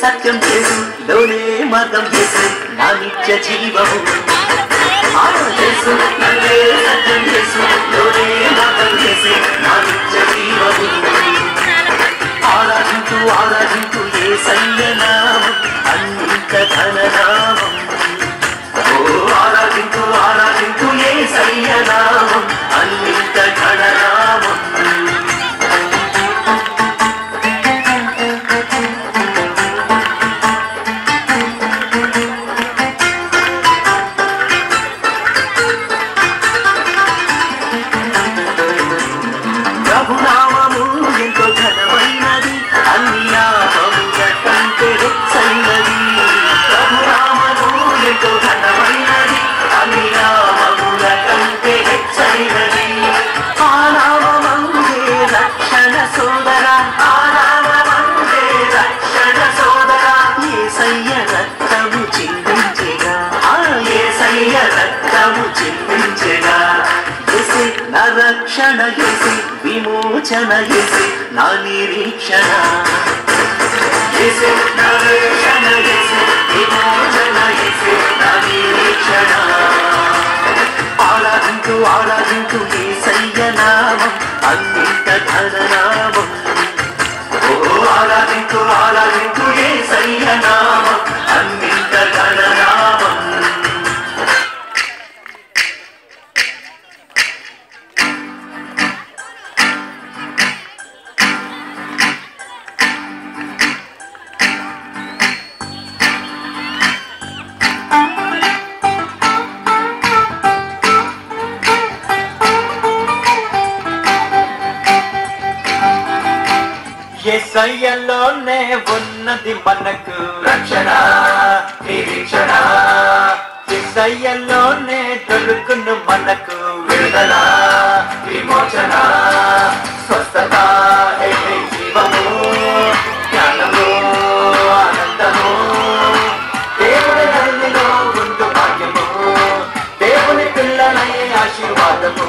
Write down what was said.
సత్యం చేసు లోనే మార్గం చేసు నా నిత్య జీవము చేసు నన్నే సత్యం చేసు లోనే మార్గం చేసు నా నిత్య జీవము ఆరాధించు ఆరాధించు యేసయ్య నామం అన్నింత ఘననామం ఆరాధించు ఆరాధించు యేసయ్య నామం అన్నింత ఘననామం ప్రభునామము ఎంతో ఘనమైనది అన్ని నామముల కంటే హెచ్చైనది ప్రభునామము ఎంతో ఘనమైనది అన్ని నామముల కంటే హెచ్చైనది ఆ నామమందే రక్షణ సోదర ఆ నామమందే రక్షణ సోదర యేసయ్య రక్తము చిందించెగా ఆ యేసయ్య రక్తము చిందించెగా నా రక్షణ యేసే విమోచన యేసే నా నిరీక్షణ యేసే నా రక్షణ యేసే విమోచన యేసే నా నిరీక్షణ ఆరాధించు ఆరాధించు యేసయ్య నామం అన్నింత ఘననామం ఆరాధించు ఆరాధించు యేసయ్య నామం అన్నింత ఘననామం యేసయ్యలోనే ఉన్నది మనకు రక్షణ నిరీక్షణ యేసయ్యలోనే దొరుకును మనకు విడుదల విమోచన స్వస్థత జీవము జ్ఞానము ఆనందము దేవుని నదిలో ఉండు భాగ్యము దేవుని పిల్లలై ఆశీర్వాదము